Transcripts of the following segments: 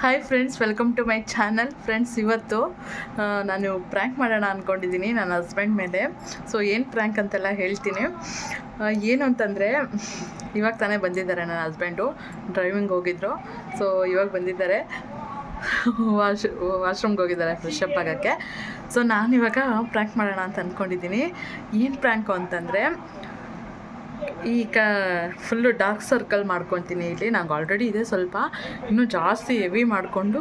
Hi friends, welcome to my channel. Friends, ಇವತ್ತು ನಾನು prank ಮಾಡೋಣ ಅಂದ್ಕೊಂಡಿದ್ದೀನಿ ನನ್ನ ಹಸ್ಬೆಂಡ್ ಮೇಲೆ. ಸೊ ಏನು ಪ್ರ್ಯಾಂಕ್ ಅಂತೆಲ್ಲ ಹೇಳ್ತೀನಿ. ಏನು ಅಂತಂದರೆ, ಇವಾಗ ತಾನೇ ಬಂದಿದ್ದಾರೆ ನನ್ನ ಹಸ್ಬೆಂಡು. ಡ್ರೈವಿಂಗ್ ಹೋಗಿದ್ರು. ಸೊ ಇವಾಗ ಬಂದಿದ್ದಾರೆ, ವಾಶ್ರೂಮ್ಗೆ ಹೋಗಿದ್ದಾರೆ ಫ್ರೆಶ್ ಅಪ್ ಆಗೋಕ್ಕೆ. ಸೊ ನಾನಿವಾಗ ಪ್ರ್ಯಾಂಕ್ ಮಾಡೋಣ ಅಂತ ಅಂದ್ಕೊಂಡಿದ್ದೀನಿ. ಏನು ಪ್ರ್ಯಾಂಕು ಅಂತಂದರೆ, ಈಗ ಫುಲ್ಲು ಡಾರ್ಕ್ ಸರ್ಕಲ್ ಮಾಡ್ಕೊತೀನಿ. ಇಲ್ಲಿ ನಂಗೆ ಆಲ್ರೆಡಿ ಇದೆ, ಸ್ವಲ್ಪ ಇನ್ನೂ ಜಾಸ್ತಿ ಹೆವಿ ಮಾಡಿಕೊಂಡು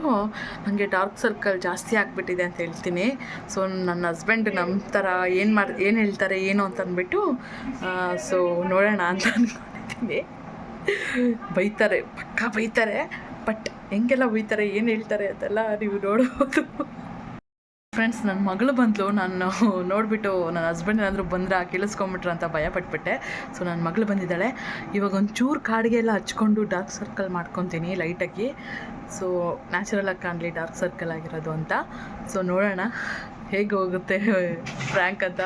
ನನಗೆ ಡಾರ್ಕ್ ಸರ್ಕಲ್ ಜಾಸ್ತಿ ಆಗಿಬಿಟ್ಟಿದೆ ಅಂತ ಹೇಳ್ತೀನಿ. ಸೊ ನನ್ನ ಹಸ್ಬೆಂಡ್ ನಮ್ಮ ಥರ ಏನು ಹೇಳ್ತಾರೆ ಏನು ಅಂತ ಅಂದ್ಬಿಟ್ಟು ಸೊ ನೋಡೋಣ ಅಂತ ಅಂದ್ಕೊಂಡಿದ್ದೀನಿ. ಬೈತಾರೆ, ಪಕ್ಕಾ ಬೈತಾರೆ. ಬಟ್ ಹೆಂಗೆಲ್ಲ ಬೈತಾರೆ, ಏನು ಹೇಳ್ತಾರೆ ಅಂತೆಲ್ಲ ನೀವು ನೋಡ್ಬೋದು. ಫ್ರೆಂಡ್ಸ್, ನನ್ನ ಮಗಳು ಬಂದಳು. ನಾನು ನೋಡಿಬಿಟ್ಟು ನನ್ನ ಹಸ್ಬೆಂಡ್ ಏನಾದರೂ ಬಂದರೆ ಕೇಳಿಸ್ಕೊಂಬಿಟ್ರೆ ಅಂತ ಭಯಪಟ್ಬಿಟ್ಟೆ. ಸೊ ನನ್ನ ಮಗಳು ಬಂದಿದ್ದಾಳೆ. ಇವಾಗ ಒಂಚೂರು ಕಾಡಿಗೆ ಎಲ್ಲ ಹಚ್ಕೊಂಡು ಡಾರ್ಕ್ ಸರ್ಕಲ್ ಮಾಡ್ಕೊತೀನಿ ಲೈಟಾಗಿ. ಸೊ ನ್ಯಾಚುರಲಾಗಿ ಕಾಣಲಿ ಡಾರ್ಕ್ ಸರ್ಕಲ್ ಆಗಿರೋದು ಅಂತ. ಸೊ ನೋಡೋಣ ಹೇಗೆ ಹೋಗುತ್ತೆ ಪ್ರ್ಯಾಂಕ್ ಅಂತ.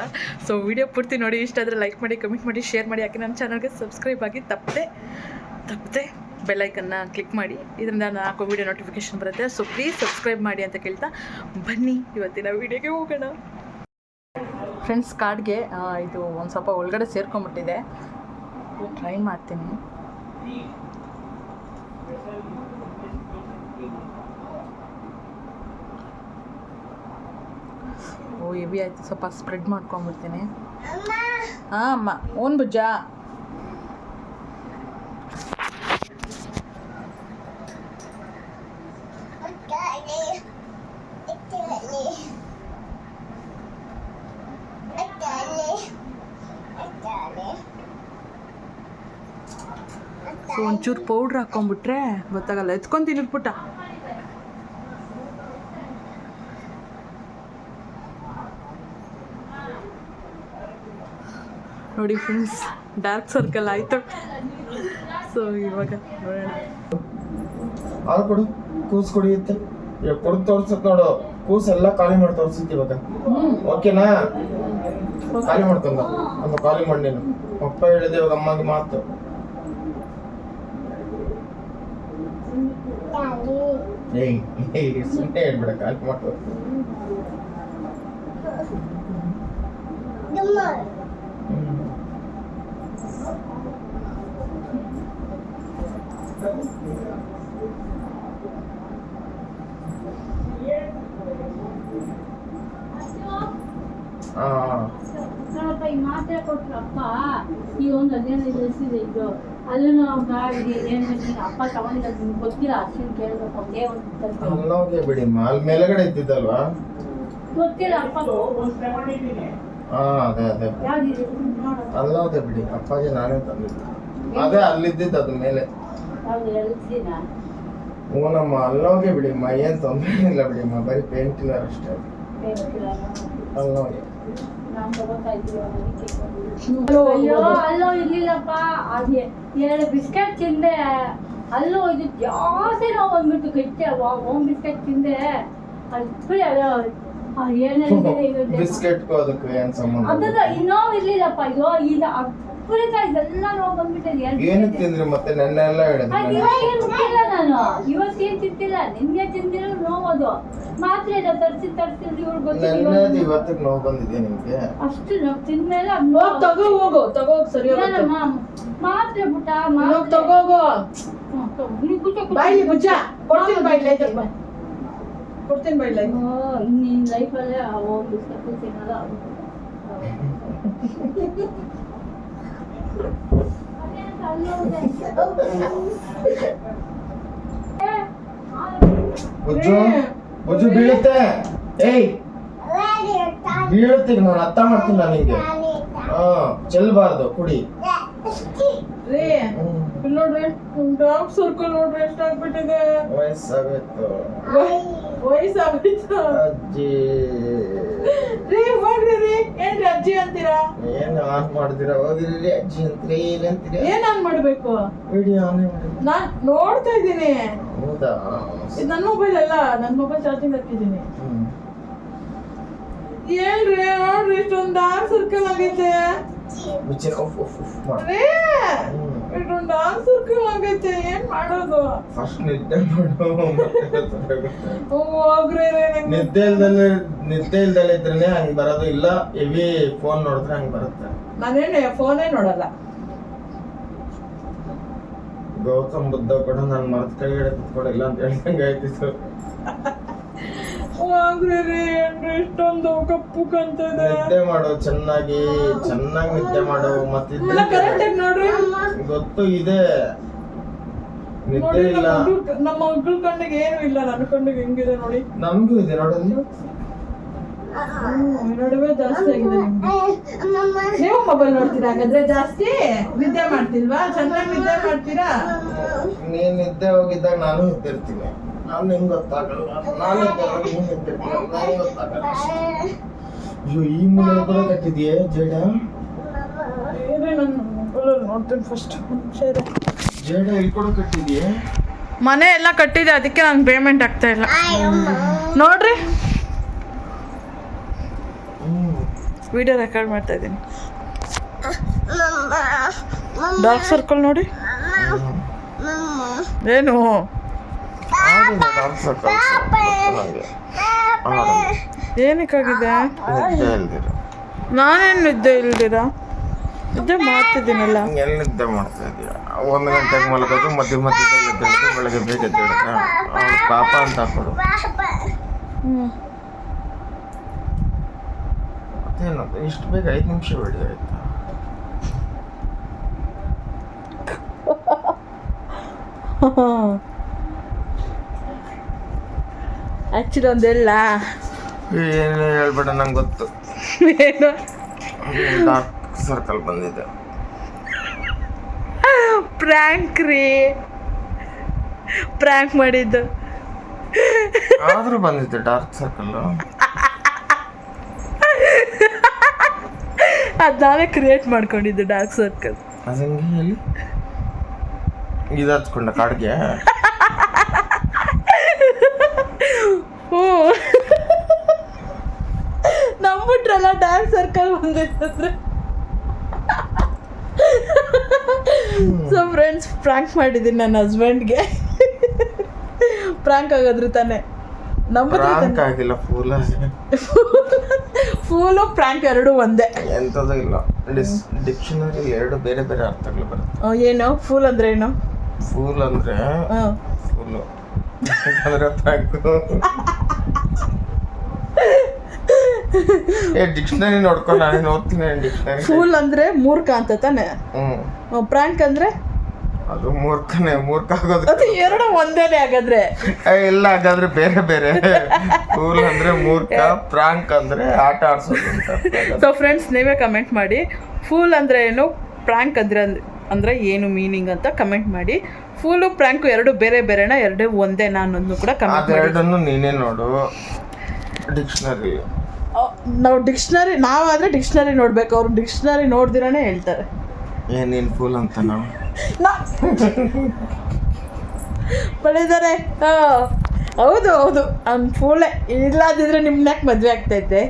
ಸೊ ವಿಡಿಯೋ ಪೂರ್ತಿ ನೋಡಿ. ಇಷ್ಟ ಆದರೆ ಲೈಕ್ ಮಾಡಿ, ಕಮೆಂಟ್ ಮಾಡಿ, ಶೇರ್ ಮಾಡಿ. ಯಾಕೆ ನನ್ನ ಚಾನಲ್ಗೆ ಸಬ್ಸ್ಕ್ರೈಬ್ ಆಗಿ ತಪ್ಪದೆ ಬೆಲ್ಲೈಕನ್ನ ಕ್ಲಿಕ್ ಮಾಡಿ. ಇದರಿಂದ ನಾನು ಹಾಕೋ ವೀಡಿಯೋ ನೋಟಿಫಿಕೇಷನ್ ಬರುತ್ತೆ. ಸೊ ಪ್ಲೀಸ್ ಸಬ್ಸ್ಕ್ರೈಬ್ ಮಾಡಿ ಅಂತ ಕೇಳ್ತಾ ಬನ್ನಿ ಇವತ್ತಿನ ವೀಡಿಯೋಗೆ ಹೋಗೋಣ. ಫ್ರೆಂಡ್ಸ್, ಕಾರ್ಡ್ಗೆ ಇದು ಒಂದು ಸ್ವಲ್ಪ ಒಳಗಡೆ ಸೇರ್ಕೊಂಬಿಟ್ಟಿದೆ. ಟ್ರೈ ಮಾಡ್ತೀನಿ. ಓ ಹೆವಿ ಆಯಿತು, ಸ್ವಲ್ಪ ಸ್ಪ್ರೆಡ್ ಮಾಡ್ಕೊಂಬಿಡ್ತೀನಿ. ಹಾಂ ಅಮ್ಮ, ಓನ್ ಬುಜ್ಜ. ಸೊ ಒಂಚೂರು ಪೌಡ್ರ್ ಹಾಕ್ಕೊಂಬಿಟ್ರೆ ಗೊತ್ತಾಗಲ್ಲ. ಎತ್ಕೊಂತೀನಿ ಪುಟ್ಟ. ನೋಡಿ ಫ್ರೆಂಡ್ಸ್, ಡಾರ್ಕ್ ಸರ್ಕಲ್ ಆಯಿತು. ಸೊ ಇವಾಗ ನೋಡೋಣ. ಹಾಲು ಕೊಡು, ಕೂಸು ಕುಡಿಯುತ್ತೆ. ಕೊಡು ತೋರ್ಸತ್ ನೋಡು. ಕೂಸೆಲ್ಲ ಖಾಲಿ ಮಾಡಿ ತೋರ್ಸುತ್ತೆ ಇವಾಗ. ಓಕೆನಾ? ಖಾಲಿ ಮಾಡ್ಕೊಂಡ ಒಂದು ಖಾಲಿ ಮಣ್ಣಿನ ಅಪ್ಪ ಹೇಳಿದೆ ಇವಾಗ ಅಮ್ಮಗೆ ಮಾತು. ಸುಮ್ಮನೆ ಹೇಳ್ಬೇಡ, ಖಾಲಿ ಮಾಡ್ತೋ. ಈ ಮಾತ್ರೆ ಕೊಟ್ರಪ್ಪ. ಈಗ ಒಂದು 15 ದಿವಸ ಇದು ಅಲ್ಲೂ ಅಪ್ಪ ತಗೊಂಡಿದ್ದ ಗೊತ್ತಿಲ್ಲ. ಅಷ್ಟೇನು ಕೇಳಬೇಕು. ಅಲ್ಲೋಗೆ ಬಿಡಿ, ಅಲ್ಲಿ ಮೇಲ್ಗಡೆ ಇದ್ದಿದ್ದಲ್ವಾ? ಗೊತ್ತಿಲ್ಲ ಅಪ್ಪ. ಅದೇ ಅಲ್ಲೋದೆ ಬಿಡಿ, ಅಪ್ಪಾಜಿ ನಾನೇ ತಂದಿದ್ದೆ. ಅದೇ ಅಲ್ಲಿದ್ದಿದ್ದು ಅದ್ರ ಮೇಲೆ. ಹೂನಮ್ಮ, ಅಲ್ಲೋಗೆ ಬಿಡಿಮ್ಮ, ಏನು ತೊಂದರೆ ಇಲ್ಲ ಬಿಡಿಮ್ಮ. ಬರೀ ಪೇನ್ ಕಿಲ್ಲರ್ ಅಷ್ಟೇ. ಅಲ್ಲೋಗೆ ಅಲ್ಲೋ ಇರ್ಲಿಲ್ಲಪ್ಪ. ಅದೇ 2 ಬಿಸ್ಕೆಟ್ ತಿಂದೆ. ಅಲ್ಲೋ ಇದು ಜಾಸ್ತಿ ನೋವು ಬಂದ್ಬಿಟ್ಟು ಗಟ್ಟಿ. ಹೋಮ್ ಬಿಸ್ಕೆಟ್ ತಿಂದೆ. ಬಿಸ್ಕೆಟ್ಗೂ ಅದಕ್ಕೂ ಏನು ಸಂಬಂಧ? ಅದನ್ನ ಇನ್ನೂ ಇರ್ಲಿಲ್ಲಪ್ಪ. ಇದು ಈಗ ಇದೆಲ್ಲ ನೋವು ಬಂದ್ಬಿಟ್ಟಿದೆ. ಏನಕ್ಕೆ ತಿಂದ್ರಿ ಮತ್ತೆ? ನೆನ್ನೆಲ್ಲ ಹೇಳಿದ್ರಿ. ನಾನು ಇವತ್ತೇನು ತಿಂತಿಲ್ಲ, ನಿನ್ನೆ ತಿಂದಿರೋ ನೋವು. ಅದು ಮಾತ್ರೆ ತರಿಸಿ ಇವ್ರು ಗೊತ್ತಿಲ್ಲ. ಇವತ್ತಿಗೆ ನೋವು ಬಂದಿದೆ ನಿಮ್ಗೆ? ಅಷ್ಟು ನೋವು ತಿಂದ್ಮೇಲೆ ತಗೋ ಸರಿ ಮಾತ್ರೆ ಬಿಟ್ಟ ತಗೋಗೋ. ಬಾಯಿ ಬುಜ್ಜ ಕೊಡ್ತೀನಿ. ಬಾಯಿ ನಿನ್ನ ಲೈಫಲ್ಲೇ ಹೋಗಿ ತಿನ್ನಲ್ಲ. ಬುಜ್ಜು ಬೀಳುತ್ತೆ. ಬೀಳುತ್ತೆ. ನಾನು ಅರ್ಥ ಮಾಡ್ತೀನಿ. ನಾನು ನಿಂಗೆ ಚೆಲ್ಬಾರ್ದು. ಕುಡಿ ನೋಡ್ರಿ, ಡಾರ್ಕ್ ಸರ್ಕಲ್ ನೋಡ್ರಿ ಎಷ್ಟಾಗ್ಬಿಟ್ಟಿದೆ. ವಯಸ್ಸಾಗೋಯ್ತು ಅಜ್ಜಿ. ಹೋಗ್ರಿ. ಏನ್ರಿ ಅಜ್ಜಿ ಅಂತೀರಾ? ಏನು ಆನ್ ಮಾಡಿದಿರ? ಹೋಗಿರಿ ಅಜ್ಜಿ ಅಂತೀರಿ. ಏನಂತೀರಿ? ಏನ್ ಆನ್ ಮಾಡ್ಬೇಕು? ವಿಡಿಯೋ ಆನ್ ಮಾಡಿ. ನಾನ್ ನೋಡ್ತಾ ಇದ್ದೀನಿ. ಹೌದಾ? ಇದು ನನ್ನ ಮೊಬೈಲ್ ಅಲ್ಲ, ನನ್ನ ಮೊಬೈಲ್ ಚಾರ್ಜಿಂಗ್ ಹಾಕಿದ್ದೀನಿ. ಏನ್ರಿ ನೋಡ್ರಿ, ಇಷ್ಟೊಂದು ಡಾರ್ಕ್ ಸರ್ಕಲ್ ಆಗೈತೆ. ಡಾರ್ಕ್ ಸರ್ಕಲ್ ಆಗೈತೆ, ಏನ್ ಮಾಡೋದು? ಫಸ್ಟ್ ನಿದ್ದೆ ಮಾಡು, ಮತ್ತೆ ಗೊತ್ತಾಗುತ್ತೆ. ಹೋಗ್ರಿ ನಿದ್ದೆ ಇಲ್ದಲೆ ಇದ್ರೇನೆ ಹಂಗ್ ಬರೋದು, ಇಲ್ಲ ಹೆವಿ ಫೋನ್ ನೋಡಿದ್ರೆ ಹಂಗ್ ಬರುತ್ತೆ. ನಾನೇನು ಫೋನೇ ನೋಡಲ್ಲ. ಗೌತಮ್ ಬುದ್ಧ ಕೂಡ ನಾನು ಮರದ ಕೆಳಗಡೆ ಕುತ್ಕೊಂಡಿಲ್ಲ ಅಂತ ಹೇಳ್ದಂಗೆ ಆಯ್ತು. ಹೋಗ್ರಿ ಇಷ್ಟೊಂದು ಕಪ್ಪು ಕಾಣ್ತದೆ. ನಿದ್ದೆ ಮಾಡು, ಚೆನ್ನಾಗಿ ನಿದ್ದೆ ಮಾಡು. ಎಲ್ಲ ಕರೆಕ್ಟ್ ಆಗಿ ನೋಡ್ರಿ. ಗೊತ್ತು ಇದೆ, ನಿದ್ದೆ ಇಲ್ಲ. ನಮ್ಮ ಮಗಳ ಕಣ್ಣಿಗೆ ಏನು ಇಲ್ಲ, ನನ್ನ ಕಣ್ಣಿಗೆ ಹೆಂಗಿದೆ ನೋಡಿ. ನಮಗೂ ಇದೆ ನೋಡಲ್ಲಿ, ನಡುವೆ ಜಾಸ್ತಿ ಆಗಿದೆ ನಿಮ್ಗೆ. ನೀವು ಮೊಬೈಲ್ ನೋಡ್ತೀರಾ ಹಾಗಾದ್ರೆ ಜಾಸ್ತಿ? ನಿದ್ದೆ ಮಾಡ್ತಿಲ್ವಾ? ಚೆನ್ನಾಗಿ ನಿದ್ದೆ ಮಾಡ್ತೀರಾ? ನೀನ್ ನಿದ್ದೆ ಹೋಗಿದ್ದಾಗ ನಾನು ನಿದ್ದಿರ್ತೀನಿ. ನಾನು ನಿಮ್ಗೆ ಗೊತ್ತಾಗಲ್ಲ, ನಾನು ನೀನ್ ನಿದ್ದಿರ್ತೀನಿ, ನನಗೆ ಗೊತ್ತಾಗಲ್ಲ. ಅಯ್ಯೋ, ಈ ಮೂಲೆ ಕೂಡ ಕಟ್ಟಿದ್ಯೆ ಜೇಡ? ನಾನು ಮೊಬೈಲಲ್ಲಿ ನೋಡ್ತೀನಿ ಫಸ್ಟ್. ಜೇಡ ಇಲ್ಲಿ ಕೂಡ ಕಟ್ಟಿದ್ಯೆ? ಮನೆ ಎಲ್ಲ ಕಟ್ಟಿದೆ, ಅದಕ್ಕೆ ನಂಗೆ ಪೇಮೆಂಟ್ ಆಗ್ತಾ ಇಲ್ಲ ನೋಡ್ರಿ. ವಿಡಿಯೋ ರೆಕಾರ್ಡ್ ಮಾಡ್ತಾ ಇದ್ದೀನಿ. ಡಾರ್ಕ್ ಸರ್ಕಲ್ ನೋಡಿ. ಏನು ಏನಕ್ಕಾಗಿದೆ? ನಾನೇನು ನಿದ್ದೆ ಇಲ್ದಿರ ನಿದ್ದೆ ಮಾಡ್ತಿದ್ದೀನಲ್ಲ. ಎಲ್ಲಿ ನಿದ್ದೆ ಮಾಡ್ತಾ ಇದೀಯ? 1 ಗಂಟೆಗೆ ಮಲಗೋದು, ಮಧ್ಯದಲ್ಲಿ ಎದ್ದೇಳೋದು, ಬೆಳಗ್ಗೆ ಬೇಗ ಎದ್ದೇಳೋದು. ಪಾಪ ಅಂತ ಹಾಕೋದು. ಮತ್ತೇನದು ಇಷ್ಟು ಬೇಗ 5 ನಿಮಿಷ ವಿಡಿಯೋ ಆಯ್ತಾ? ಆ್ಯಕ್ಚುಲಿ ಒಂದೆಲ್ಲ ಏನು ಹೇಳ್ಬೇಡ, ನಂಗೆ ಗೊತ್ತು. ಏನು ಡಾರ್ಕ್ ಸರ್ಕಲ್ ಬಂದಿದೆ. ಪ್ರ್ಯಾಂಕ್ ರೀ, ಪ್ರ್ಯಾಂಕ್ ಮಾಡಿದ್ದು. ಆದ್ರೂ ಬಂದಿದೆ ಡಾರ್ಕ್ ಸರ್ಕಲ್. ಅದು ನಾವೇ ಕ್ರಿಯೇಟ್ ಮಾಡ್ಕೊಂಡಿದ್ದು ಡಾರ್ಕ್ ಸರ್ಕಲ್. ಅದಂಗೆ ಹೇಳಿ, ಇದು ಹಚ್ಕೊಂಡ ಕಾಡ್ಗೆ. ಹ್ಞೂ, ನಂಬಿಟ್ರಲ್ಲ ಡಾರ್ಕ್ ಸರ್ಕಲ್ ಬಂದಿತ್ತಂದ್ರೆ. ಸೊ ಫ್ರೆಂಡ್ಸ್, ಪ್ರ್ಯಾಂಕ್ ಮಾಡಿದ್ದೀನಿ ನನ್ನ ಹಸ್ಬೆಂಡ್ಗೆ. ಪ್ರ್ಯಾಂಕ್ ಆಗೋದ್ರು ತಾನೆ? ಪ್ರಾಂಕ್ ಆಗಿಲ್ಲ, ಫೂಲು ಪ್ರ್ಯಾಂಕ್ ಎರಡು ಒಂದೇ. ಎಂಥದ್ದು ಇಲ್ಲ. ಡಿಕ್ಷನರಿ 2 ಬೇರೆ ಬೇರೆ ಅರ್ಥಗಳು ಬರುತ್ತೆ. ಏನು ಫೂಲ್ ಅಂದ್ರೆ ಏನು? ಫೂಲ್ ಅಂದ್ರೆ ಫೂಲು ಅಂದ್ರೆ ಪ್ರಾಂಕ್. ಡಿಕ್ಷನರಿ ನೋಡ್ಕೊಂಡು ನಾನು ಓದ್ತೀನಿ. ಡಿಕ್ಷನರಿ ಫೂಲ್ ಅಂದ್ರೆ ಮೂರ್ಖ ಅಂತ ತಾನೆ? ಪ್ರ್ಯಾಂಕ್ ಅಂದ್ರೆ ಅದು ಮೂರ್ಖ ಆಗೋದು. ಅದು ಎರಡು ಒಂದೇನೆ ಹಾಗಾದ್ರೆ? ಇಲ್ಲ, ಹಾಗಾದ್ರೆ ಬೇರೆ ಬೇರೆ. ಫೂಲ್ ಅಂದ್ರೆ ಮೂರ್ಖ, ಪ್ರಾಂಕ್ ಅಂದ್ರೆ ಆಟ ಆಡ್ಸೋದು ಅಂತ. ಸೊ ಫ್ರೆಂಡ್ಸ್, ನೀವೇ ಕಮೆಂಟ್ ಮಾಡಿ, ಫೂಲ್ ಅಂದ್ರೆ ಏನು, ಪ್ರ್ಯಾಂಕ್ ಅಂದ್ರೆ ಏನು ಮೀನಿಂಗ್ ಅಂತ ಕಮೆಂಟ್ ಮಾಡಿ. ಫೂಲು ಪ್ರ್ಯಾಂಕು ಎರಡು ಬೇರೆ ಬೇರೆನಾ, ಎರಡು ಒಂದೇನಾ ಅನ್ನೋದನ್ನು ಕೂಡ ಕಮೆಂಟ್ ಮಾಡಿ. ಅದೆರಡನ್ನು ನೀನೇ ನೋಡು ಡಿಕ್ಷನರಿ. ನಾವಾದ್ರೆ ಡಿಕ್ಷನರಿ ನೋಡ್ಬೇಕು, ಅವ್ರು ಡಿಕ್ಷನರಿ ನೋಡ್ದಿರಾನೇ ಹೇಳ್ತಾರೆ. ಏನೇನು ಫೂಲ್ ಅಂತ ನಾವು ಬಳಿದಾರೆ. ಹೌದು ಅವ್ನು ಫೂಲೇ. ಇಲ್ಲಾದಿದ್ರೆ ನಿಮ್ಮನ್ಯಾಕೆ ಮದುವೆ ಆಗ್ತೈತೆ?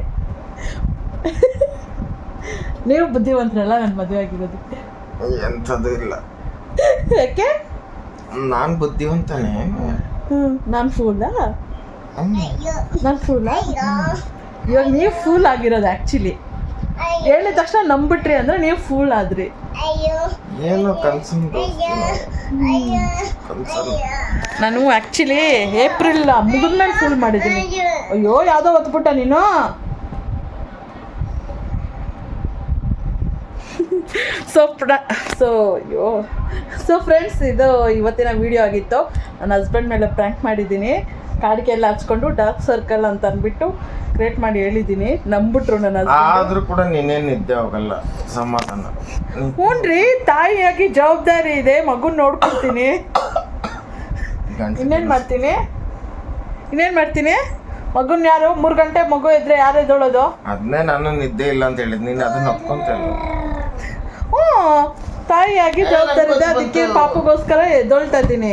ನೀವು ಬುದ್ಧಿವಂತರಲ್ಲ ನನ್ನ ಮದುವೆ ಆಗಿರೋದಕ್ಕೆ. ಎಂಥದ್ದು ಇಲ್ಲ. ಯಾಕೆ? ನಾನು ಬುದ್ಧಿವಂತನೇ. ನಾನು ಫೂಲಾ? ಇವಾಗ ನೀವು ಫೂಲ್ ಆಗಿರೋದು. ಆ್ಯಕ್ಚುಲಿ ಹೇಳಿದ ತಕ್ಷಣ ನಂಬಿಟ್ರಿ ಅಂದ್ರೆ ನೀವು ಫೂಲ್ ಆದ್ರಿ. ಏನು ಕನ್ಸನ್? ನಾನು ಆ್ಯಕ್ಚುಲಿ ಏಪ್ರಿಲ್ ಮುಗಿದ್ಮೇಲೆ ಫೂಲ್ ಮಾಡಿದ್ದೀನಿ. ಅಯ್ಯೋ, ಯಾವುದೋ ಹೊತ್ಬಿಟ್ಟ ನೀನು. ಸೊ ಫ್ರೆಂಡ್ಸ್, ಇದು ಇವತ್ತಿನ ವಿಡಿಯೋ ಆಗಿತ್ತು. ನನ್ನ ಹಸ್ಬೆಂಡ್ ಮೇಲೆ ಪ್ರ್ಯಾಂಕ್ ಮಾಡಿದ್ದೀನಿ. ಕಾಡಿಗೆ ಎಲ್ಲ ಹಚ್ಕೊಂಡು ಡಾರ್ಕ್ ಸರ್ಕಲ್ ಅಂತ ಅಂದ್ಬಿಟ್ಟು ಕ್ರಿಯೇಟ್ ಮಾಡಿ ಹೇಳಿದ್ದೀನಿ. ನಂಬಿಟ್ರು ನನ್ನ ಹಸ್ಬೆಂಡ್. ಆದ್ರೂ ಕೂಡ ನೀನೇನು ನಿದ್ದೆ ಹೋಗಲ್ಲ, ಸಮಾಧಾನ. ಹ್ಞೂನ್ರಿ, ತಾಯಿಯಾಗಿ ಜವಾಬ್ದಾರಿ ಇದೆ. ಮಗುನ್ ನೋಡ್ಕೊಳ್ತೀನಿ. ಇನ್ನೇನು ಮಾಡ್ತೀನಿ? ಮಗುನ್ ಯಾರು 3 ಗಂಟೆ ಮಗು ಇದ್ರೆ ಯಾರು ಎದ್ದೋಳೋದು? ಅದನ್ನೇ ನಾನು ನಿದ್ದೆ ಇಲ್ಲ ಅಂತ ಹೇಳಿದ್, ನೀನು ಅದನ್ನ ಒಪ್ಕೊಂತ ಇಲ್ಲ. ತಾಯಿಯಾಗಿ ಜವಾಬ್ದಾರಿ ಇದೆ, ಅದಕ್ಕೆ ಪಾಪಗೋಸ್ಕರ ಎದ್ದೊಳ್ತಾ ಇದ್ದೀನಿ.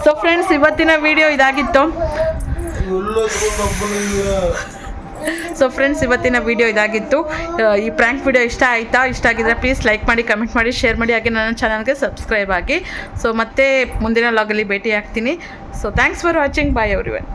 ಸೊ ಫ್ರೆಂಡ್ಸ್, ಇವತ್ತಿನ ವಿಡಿಯೋ ಇದಾಗಿತ್ತು. ಸೊ ಫ್ರೆಂಡ್ಸ್, ಇವತ್ತಿನ ವಿಡಿಯೋ ಇದಾಗಿತ್ತು. ಈ ಪ್ರ್ಯಾಂಕ್ ವಿಡಿಯೋ ಇಷ್ಟ ಆಯಿತಾ? ಇಷ್ಟ ಆಗಿದ್ರೆ ಪ್ಲೀಸ್ ಲೈಕ್ ಮಾಡಿ, ಕಮೆಂಟ್ ಮಾಡಿ, ಶೇರ್ ಮಾಡಿ, ಹಾಗೆ ನನ್ನ ಚಾನಲ್ಗೆ ಸಬ್ಸ್ಕ್ರೈಬ್ ಆಗಿ. ಸೊ ಮತ್ತೆ ಮುಂದಿನ ವ್ಲಾಗಲ್ಲಿ ಭೇಟಿ ಆಗ್ತೀನಿ. So thanks for watching. Bye everyone.